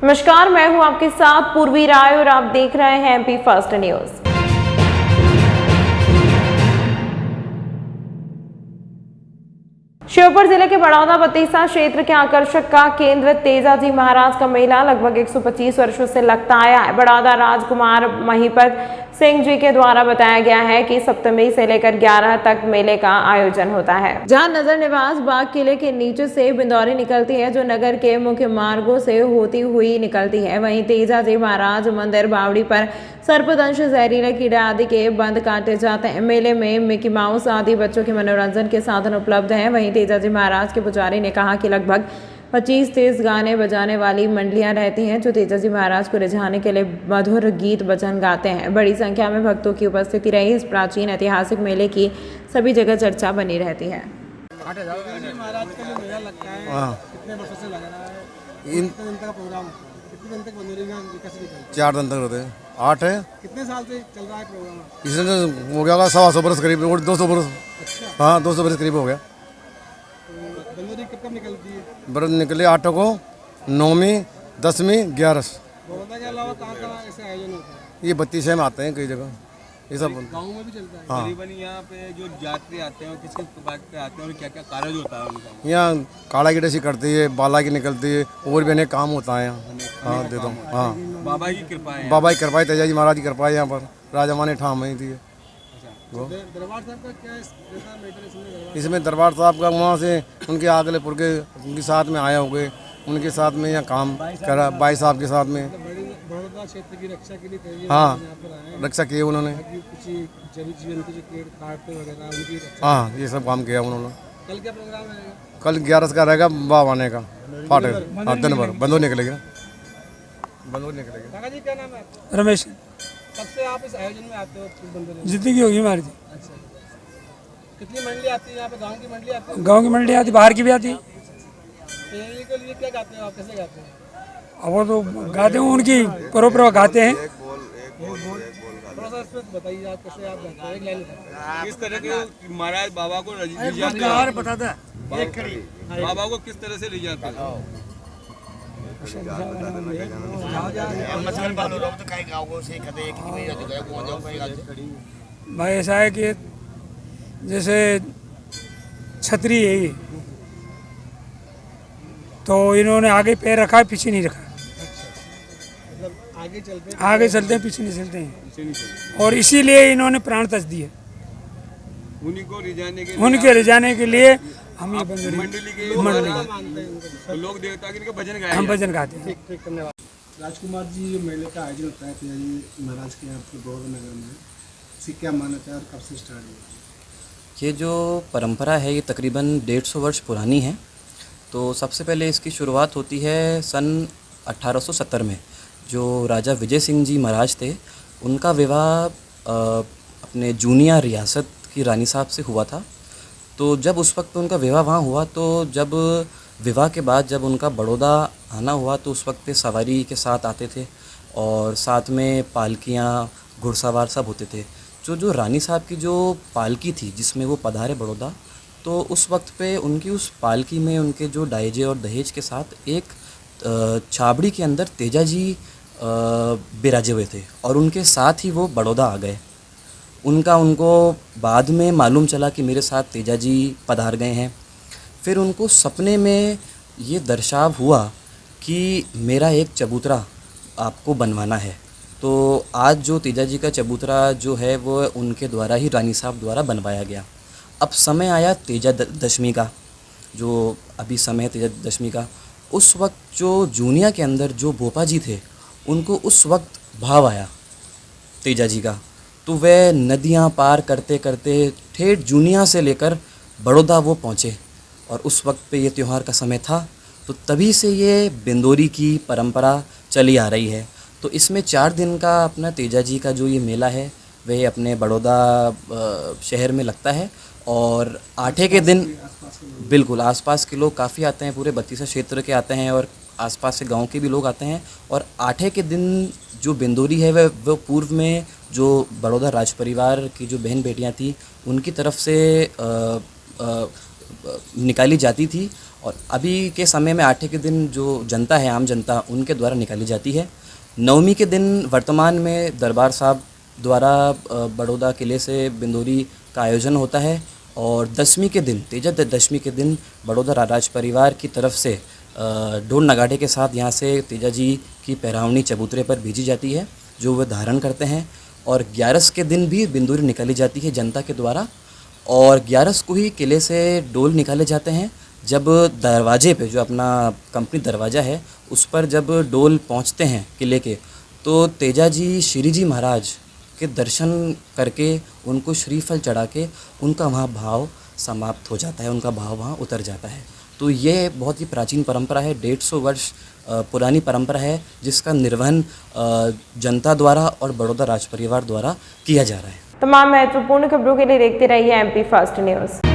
नमस्कार, मैं हूं आपके साथ पूर्वी राय और आप देख रहे हैं एमपी फर्स्ट न्यूज। श्योपुर जिले के बड़ौदा बतीसा क्षेत्र के आकर्षक का केंद्र तेजाजी महाराज का मेला लगभग 125 वर्षों से लगता आया है। बड़ौदा राजकुमार महिपत सिंह जी के द्वारा बताया गया है कि सप्तमी से लेकर 11 तक मेले का आयोजन होता है, जहां नजर निवास बाग किले के नीचे से बिंदौरी निकलती है, जो नगर के मुख्य मार्गों से होती हुई निकलती है। वहीं तेजाजी महाराज मंदिर बावड़ी पर सर्पदंश, जहरीले कीड़े आदि के बंद काटे जाते हैं। मेले में मिकी माउस आदि बच्चों के मनोरंजन के साधन उपलब्ध हैं। वहीं तेजाजी महाराज के पुजारी ने कहा कि लगभग 25 तेज गाने बजाने वाली मंडलियां रहती हैं, जो तेजाजी महाराज को रिझाने के लिए मधुर गीत भजन गाते हैं। बड़ी संख्या में भक्तों की उपस्थिति रही। इस प्राचीन ऐतिहासिक मेले की सभी जगह चर्चा बनी रहती है। महाराज का जो मेला लगता है, कितने वर्षों से लग रहा है? कितने दिन तक का प्रोग्राम, कितने दिन तक बनेगा? 4 दिन तक होते हैं। 8 है। कितने साल से चल रहा है प्रोग्राम? इसने हो गया 125 बरस करीब, 200 बरस। अच्छा। हाँ, 200 बरस करीब हो गया। तो बंदोरी कब निकलती है? बरस निकले 8 को, 9वीं, 10वीं, 11। बड़ौदा के अलावा कहाँ ऐसे आयोजन होता है? ये 32 में आते हैं कई जगह, ये सब। गाँव में भी चलता है? हाँ। करीबन यहाँ पे जो यात्री आते हैं किस बात पे आते हैं और क्या क्या कार्य होता है उनका? यहाँ काला की डसी करती है, बाला की निकलती है, और भी अनेक काम होता है यहाँ। हाँ, देता हूँ। हाँ, बाबा की कृपा है। बाबा की कृपा है, तेजाजी महाराज की कृपा है यहाँ पर। राजा माने ठाम नहीं थी। दरबार साहब का क्या मैटर इसमें? इसमें दरबार साहब का वहाँ से उनके आगले पुर के उनके साथ में आया हो गए, उनके साथ में यहाँ काम करा, भाई साहब के साथ में। बड़ौदा क्षेत्र की रक्षा के लिए तेजी हाँ, यहाँ पर आए हैं। रक्षा की उन्होंने। कुछ जीवन के जो पेड़ काटते वगैरह उनकी रक्षा। हाँ, ये सब काम किया उन्होंने। कल क्या प्रोग्राम रहेगा? कल 11 का रहेगा बाबा आने का फाटे। हाँ, दिन भर बंदो निकलेगा, बंदो निकलेगा। काका जी, क्या नाम है आपका? रमेश। कब से आप इस आयोजन में आते हो? बंदोरी जितनी होगी हमारी थी। अच्छा, कितनी मंडली आती है यहाँ पे? गांव की मंडली आती है? गांव की मंडली आती, बाहर की भी आती। तेजी के लिए क्या गाते हो आप? कैसे गाते हैं? अब वो तो गाते हैं, उनकी परंपरा गाते हैं। थोड़ा सा इसमें बताइए, आप कैसे आप गाते हैं? एक लाइन किस तरह के महाराज बाबा को बाबा को किस तरह से ले जाते हैं? भाई ऐसा है कि जैसे छतरी है ये, तो इन्होंने आगे पैर रखा है, पीछे नहीं रखा। मतलब आगे चलते हैं, पीछे नहीं चलते हैं, और इसीलिए इन्होंने प्राण तज दिए। उन्हीं को उनके रिझाने के लिए हम ये बंदोरी मंडली के तो लोग देवता के भजन गाए, हम भजन गाते हैं। ठीक, धन्यवाद। राजकुमार जी, जो मेले का आयोजन होता है तेजाजी महाराज के यहाँ पे बड़ौदा नगर में, इसकी क्या मान्यता है और कब से स्टार्ट हुआ? ये जो परंपरा है ये तकरीबन 150 वर्ष पुरानी है। तो सबसे पहले इसकी शुरुआत होती है सन 1870 में। जो राजा विजय सिंह जी महाराज थे, उनका विवाह अपने जूनिया रियासत की रानी साहब से हुआ था। तो जब उस वक्त उनका विवाह वहाँ हुआ, तो जब विवाह के बाद जब उनका बड़ौदा आना हुआ, तो उस वक्त सवारी के साथ आते थे और साथ में पालकियाँ, घुड़सवार सब होते थे। जो रानी साहब की जो पालकी थी जिसमें वो पधारे बड़ौदा, तो उस वक्त पे उनकी उस पालकी में उनके जो डायजे और दहेज के साथ एक छाबड़ी के अंदर तेजाजी बिराजे हुए थे, और उनके साथ ही वो बड़ौदा आ गए। उनको बाद में मालूम चला कि मेरे साथ तेजाजी पधार गए हैं। फिर उनको सपने में ये दर्शाव हुआ कि मेरा एक चबूतरा आपको बनवाना है। तो आज जो तेजाजी का चबूतरा जो है वो उनके द्वारा ही, रानी साहब द्वारा बनवाया गया। अब समय आया तेजा दशमी का, जो अभी समय है तेजा दशमी का। उस वक्त जो जूनिया के अंदर जो भोपा जी थे, उनको उस वक्त भाव आया तेजाजी का, तो वह नदियां पार करते करते ठेठ जूनिया से लेकर बड़ौदा वो पहुँचे, और उस वक्त पे ये त्यौहार का समय था। तो तभी से ये बिंदोरी की परंपरा चली आ रही है। तो इसमें 4 दिन का अपना तेजाजी का जो ये मेला है वह अपने बड़ौदा शहर में लगता है, और 8 के दिन बिल्कुल आसपास के लोग काफ़ी आते हैं, पूरे बतीसा क्षेत्र के आते हैं और आसपास से गांव के भी लोग आते हैं। और 8 के दिन जो बिंदोरी है वह पूर्व में जो बड़ौदा राज परिवार की जो बहन बेटियां थी, उनकी तरफ से निकाली जाती थी, और अभी के समय में 8 के दिन जो जनता है, आम जनता, उनके द्वारा निकाली जाती है। 9वीं के दिन वर्तमान में दरबार साहब द्वारा बड़ौदा किले से बिंदोरी का आयोजन होता है और 10वीं के दिन, तेजा दशमी के दिन बड़ौदा राज परिवार की तरफ से ढोल नगाड़े के साथ यहाँ से तेजा जी की पैरावनी चबूतरे पर भेजी जाती है, जो वह धारण करते हैं। और 11 के दिन भी बिंदोरी निकाली जाती है जनता के द्वारा, और 11 को ही किले से डोल निकाले जाते हैं। जब दरवाजे पे, जो अपना कंपनी दरवाज़ा है, उस पर जब डोल पहुंचते हैं किले के, तो तेजा जी श्री जी महाराज के दर्शन करके उनको श्रीफल चढ़ा के उनका वहाँ भाव समाप्त हो जाता है, उनका भाव वहाँ उतर जाता है। तो ये बहुत ही प्राचीन परंपरा है, 150 वर्ष पुरानी परंपरा है, जिसका निर्वहन जनता द्वारा और बड़ौदा राज परिवार द्वारा किया जा रहा है। तमाम महत्वपूर्ण खबरों के लिए देखते रहिए MP फर्स्ट न्यूज़।